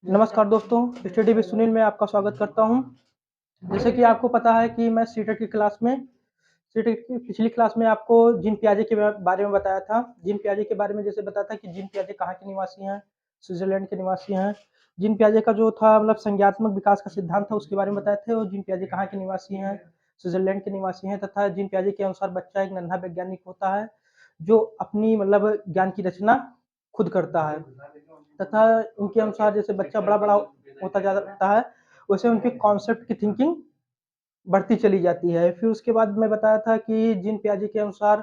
नमस्कार दोस्तों, study with Sunil में आपका स्वागत करता हूं। जैसे कि आपको पता है कि मैं सीटेट की क्लास में सीटेट की पिछली क्लास में आपको जीन पियाजे के बारे में बताया था। जीन पियाजे के बारे में जैसे बताया था कि जीन पियाजे कहाँ के निवासी हैं, स्विट्जरलैंड के निवासी हैं। जीन पियाजे का जो था मतलब संज्ञात्मक विकास का सिद्धांत था उसके बारे में बताए थे, और जीन पियाजे कहाँ के निवासी हैं, स्विट्जरलैंड के निवासी हैं। तथा जीन पियाजे के अनुसार बच्चा एक नन्हा वैज्ञानिक होता है जो अपनी मतलब ज्ञान की रचना खुद करता है। तथा उनके अनुसार जैसे बच्चा बड़ा-बड़ा होता जाता है, वैसे उनके कॉन्सेप्ट की थिंकिंग बढ़ती चली जाती है। फिर उसके बाद मैं बताया था कि जीन पियाजे के अनुसार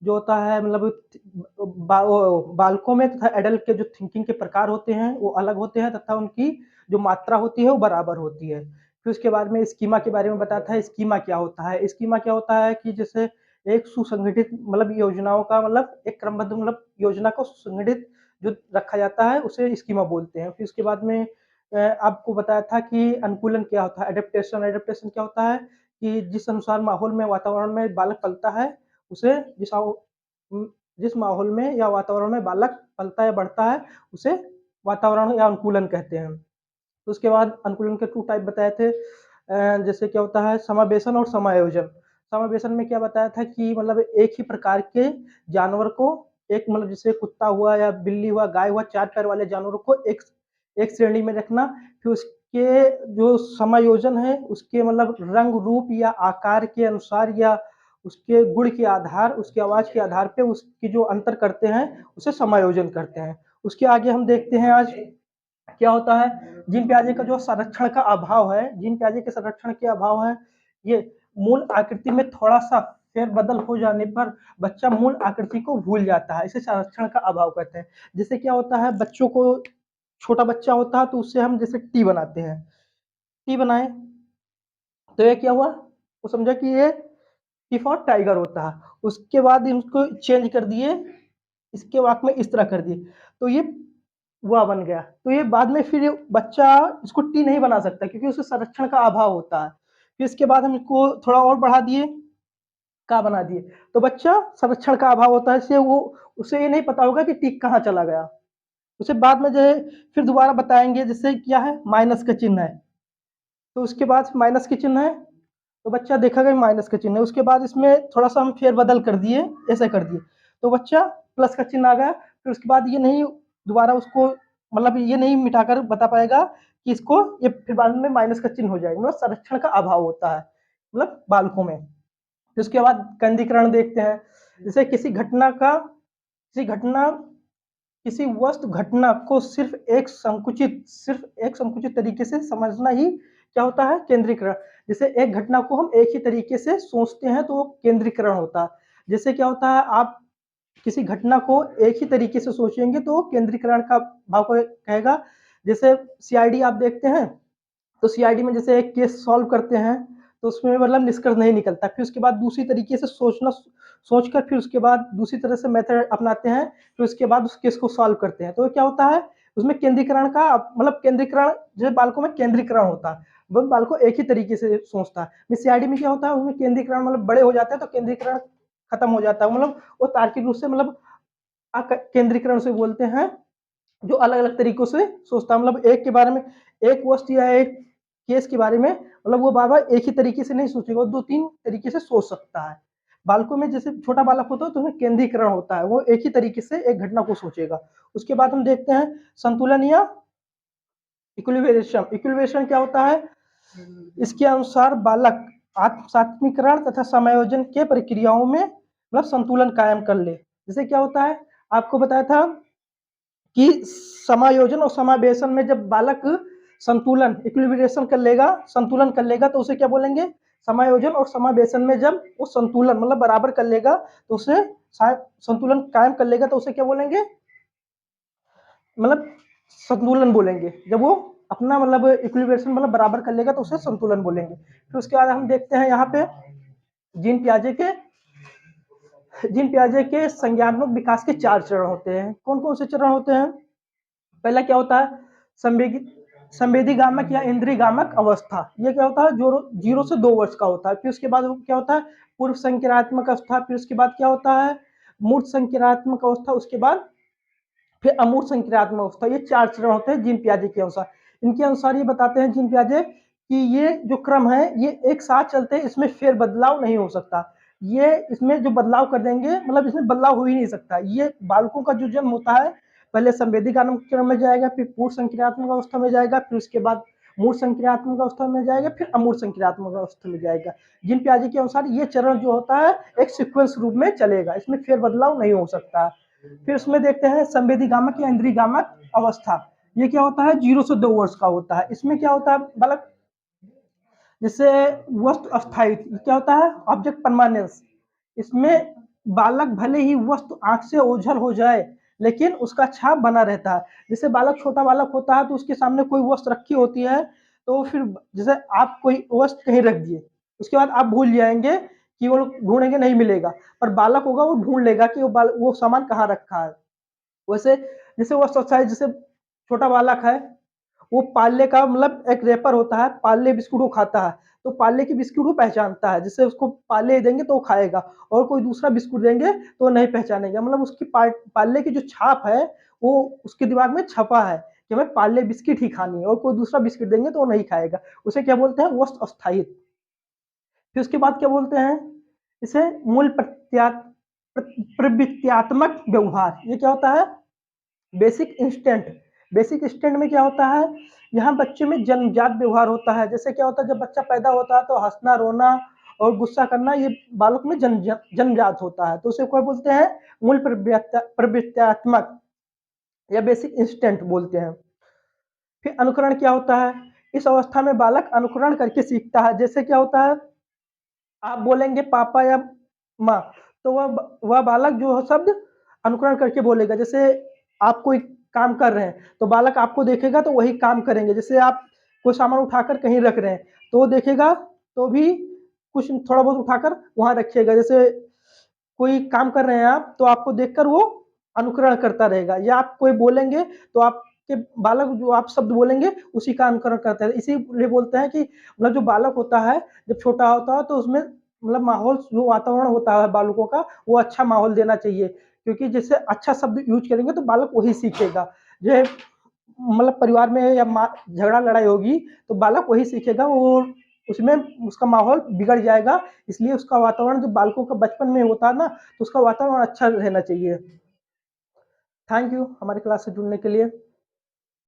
जो होता है मतलब बालकों में तथा एडल्ट के जो थिंकिंग के प्रकार होते हैं, वो अलग होते हैं तथा उनकी जो मात्रा होती है, वो बराबर होती है। फिर उसके बाद में स्कीमा के बारे में बताया था, स्कीमा क्या होता है? स्कीमा क्या होता है कि जैसे एक सुसंगठित मतलब योजनाओं का मतलब एक क्रमबद्ध मतलब योजना को सुसंगठित जो रखा जाता है, उसे स्कीमा बोलते हैं। फिर उसके बाद में आपको बताया था कि अनुकूलन क्या होता है, एडेप्टेशन। एडेप्टेशन क्या होता है कि जिस अनुसार माहौल में, वातावरण में बालक पलता है, उसे जिस माहौल में या वातावरण में बालक पलता या बढ़ता है, उसे वातावरण या अनुकूलन कहते हैं। तो उसके बाद अनुकूलन के 2 टाइप बताए थे। जैसे क्या होता है समावेशन और समायोजन। समावेशन में क्या बताया था कि मतलब एक ही प्रकार के जानवर को एक मतलब जैसे कुत्ता हुआ या बिल्ली हुआ, गाय हुआ, 4 पैर वाले जानवरों को एक एक श्रेणी में रखना। फिर उसके जो समायोजन है उसके मतलब रंग, रूप या आकार के अनुसार या उसके गुण के आधार, उसकी आवाज़ के आधार पे उसकी जो अंतर करते हैं, उसे समायोजन करते हैं। उसके आगे हम देखते हैं आज क्या होता है जीन पियाजे का जो संरक्षण का अभाव है, जीन पियाजे के संरक्षण के अभाव है, ये मूल आकृति में थोड़ा-सा फेर-बदल हो जाने पर बच्चा मूल आकृति को भूल जाता है, इसे संरक्षण का अभाव कहते हैं। जैसे क्या होता है बच्चों को छोटा बच्चा होता है तो उससे हम जैसे टी बनाते हैं, टी बनाए तो ये क्या हुआ? वो समझा कि ये टी फॉर टाइगर होता है। उसके बाद इनको चेंज कर दिए, इसके वाक में इस तरह कर दिए, तो ये हुआ बन गया। तो ये बाद में फिर बच्चा इसको टी नहीं बना सकता क्योंकि उसे संरक्षण का अभाव होता है। फिर इसके बाद हम इसको थोड़ा और बढ़ा दिए, का बना दिए। तो बच्चा संरक्षण का अभाव होता है इसलिए वो उसे ये नहीं पता होगा कि टी कहाँ चला गया। उसे बाद में जो है फिर दोबारा बताएँगे जैसे क्या है माइनस का चिन्ह है। तो उसके बाद माइनस के चिन्ह है, तो बच्चा देखेगा माइनस का चिन्ह है। उसके बाद इसमें थोड़ा-सा हम फेर-बदल कर दिए, ऐसे कर दिए। तो बच्चा प्लस का चिन्ह आ गया, फिर उसके बाद ये नहीं दोबारा उसको मतलब ये नहीं मिटाकर बता पाएगा कि इसको ये फिर बाद में माइनस का चिन्ह हो जाएगा। मतलब संरक्षण का अभाव होता है, मतलब बालकों में। फिर उसके बाद केंद्रीकरण देखते हैं। जैसे किसी घटना किसी वस्तु घटना को सिर्फ एक संकुचित तरीके से समझना ही क्या होता है केंद्रीकरण। जैसे एक घटना को हम एक ही तरीके से सोचते हैं तो वो केंद्रीकरण होता है। जैसे क्या होता है आप किसी घटना को एक ही तरीके से सोचेंगे तो वो केंद्रीकरण का भाव को कहेगा। जैसे सीआईडी आप देखते हैं तो सीआईडी में जैसे एक केस सॉल्व करते हैं तो उसमें मतलब निष्कर्ष नहीं निकलता। फिर उसके बाद दूसरी तरीके से सोचकर फिर उसके बाद दूसरी तरह से मेथड अपनाते हैं, फिर उसके बाद उस केस को सॉल्व करते हैं। तो क्या होता है उसमें केंद्रीकरण का मतलब केंद्रीकरण जैसे बालकों में केंद्रीकरण होता है, वो बालकों एक ही तरीके से सोचता है। सीआईडी में क्या होता है उसमें केंद्रीकरण मतलब बड़े हो जाते हैं तो केंद्रीकरण खत्म हो जाता है, मतलब वो तार्किक रूप से मतलब केंद्रीकरण से बोलते हैं जो अलग-अलग तरीकों से सोचता है। मतलब एक के बारे में एक वस्तु या एक केस के बारे में मतलब वो बार-बार एक ही तरीके से नहीं सोचेगा, वो 2-3 तरीके से सोच सकता है। बालकों में जैसे छोटा बालक होता है तो उसमें केंद्रीकरण होता है, वो एक ही तरीके से एक घटना को सोचेगा। उसके बाद हम देखते हैं संतुलन या इक्विलिब्रेशन। इक्विलिब्रेशन क्या होता है? इसके अनुसार बालक आत्म-सात्मीकरण तथा समायोजन के प्रक्रियाओं में मतलब संतुलन कायम कर ले। जैसे क्या होता है? आपको बताया था कि समायोजन और समावेशन में जब बालक संतुलन इक्विलिब्रेशन कर लेगा, संतुलन कर लेगा तो उसे क्या बोलेंगे? समायोजन और समावेशन में जब वो संतुलन मतलब बराबर कर लेगा तो उसे संतुलन कायम कर लेगा तो उसे क्या बोलेंगे? मतलब संतुलन बोलेंगे। जब वो अपना मतलब इक्विलिब्रेशन मतलब बराबर कर लेगा तो उसे संतुलन बोलेंगे। फिर उसके बाद हम देखते हैं यहाँ पे जीन पियाजे के जीन पियाजे के संज्ञानात्मक विकास के 4 चरण होते हैं। कौन-कौन से चरण होते हैं? पहला क्या होता है संवेदीगामक या इंद्रियगामक अवस्था। ये क्या होता है जो 0 से 2 वर्ष का होता है। फिर उसके बाद क्या होता है पूर्व संक्रियात्मक अवस्था। फिर उसके बाद क्या होता है मूर्त संक्रियात्मक अवस्था। उसके बाद फिर अमूर्त संक्रियात्मक अवस्था। ये 4 चरण होते हैं जीन पियाजे के अनुसार। इनके अनुसार ये बताते हैं जीन पियाजे कि ये जो क्रम है ये एक साथ चलते हैं, इसमें फेर बदलाव नहीं हो सकता। ये इसमें जो बदलाव कर देंगे मतलब इसमें बदलाव हो ही नहीं सकता। ये बालकों का जो जन्म होता है पहले संवेदी क्रम में जाएगा, फिर पूर्व संक्रियात्मक अवस्था में जाएगा, फिर उसके बाद मूल संक्रियात्मक अवस्था में जाएगा, फिर अमूल संक्रियात्मक अवस्था में जाएगा। जीन पियाजे के अनुसार ये चरण जो होता है एक सीक्वेंस रूप में चलेगा, इसमें फेर बदलाव नहीं हो सकता। फिर उसमें देखते हैं संवेदी गामक या इंद्रिय गामक अवस्था। ये क्या होता है 0 से 2 वर्ष का होता है। इसमें क्या होता है बालक जैसे वस्तु अस्थायित्व क्या होता है ऑब्जेक्ट परमानेंस। इसमें बालक भले ही वस्तु आंख से ओझल हो जाए लेकिन उसका छाप बना रहता है। जैसे बालक छोटा बालक होता है तो उसके सामने कोई वस्तु रखी होती है तो फिर जैसे आप कोई वस्तु कहीं रख दिए उसके बाद आप भूल जाएंगे कि वो ढूंढेंगे नहीं मिलेगा, पर बालक होगा वो ढूंढ लेगा कि वो सामान कहाँ रखा है। वैसे जैसे वस्तु अस्थायी जैसे छोटा बालक है वो पार्ले का मतलब एक रैपर होता है, पार्ले बिस्कुट वो खाता है तो पार्ले की बिस्कुट वो पहचानता है। जैसे उसको पार्ले देंगे तो वो खाएगा और कोई दूसरा बिस्कुट देंगे तो वो नहीं पहचानेगा। मतलब उसकी पार्ले की जो छाप है वो उसके दिमाग में छपा है कि हमें पार्ले बिस्किट ही खानी है और कोई दूसरा बिस्किट देंगे तो वो नहीं खाएगा। उसे क्या बोलते हैं वस्तु अस्थायित्व। फिर उसके बाद क्या बोलते हैं इसे मूल प्रवृत्त्यात्मक व्यवहार। ये क्या होता है बेसिक इंस्टेंट। बेसिक इंस्टेंट में क्या होता है यहाँ बच्चे में जन्मजात व्यवहार होता है। जैसे क्या होता है जब बच्चा पैदा होता है तो हंसना रोना और गुस्सा करना ये बालक में जन्मजात होता है तो उसे क्या बोलते हैं मूल प्रवृत्त्यात्मक या बेसिक इंस्टेंट बोलते हैं। फिर अनुकरण क्या होता है इस अवस्था में बालक अनुकरण करके सीखता है। जैसे क्या होता है आप बोलेंगे पापा या माँ तो वह बालक जो है शब्द अनुकरण करके बोलेगा। जैसे आप कोई काम कर रहे हैं तो बालक आपको देखेगा तो वही काम करेंगे। जैसे आप कोई सामान उठाकर कहीं रख रहे हैं तो वो देखेगा तो भी कुछ थोड़ा बहुत उठाकर वहां रखिएगा। जैसे कोई काम कर रहे हैं आप तो आपको देखकर वो अनुकरण करता रहेगा, या आप कोई बोलेंगे तो आपके बालक जो आप शब्द बोलेंगे उसी का अनुकरण करता है। इसीलिए बोलते हैं कि मतलब जो बालक होता है जब छोटा होता है तो उसमें मतलब माहौल जो वातावरण होता है बालकों का वो अच्छा माहौल देना चाहिए, क्योंकि जैसे अच्छा शब्द यूज करेंगे तो बालक वही सीखेगा। जो मतलब परिवार में या झगड़ा लड़ाई होगी तो बालक वही सीखेगा, वो उसमें उसका माहौल बिगड़ जाएगा। इसलिए उसका वातावरण जो बालकों का बचपन में होता है ना तो उसका वातावरण अच्छा रहना चाहिए। थैंक यू हमारी क्लास से जुड़ने के लिए।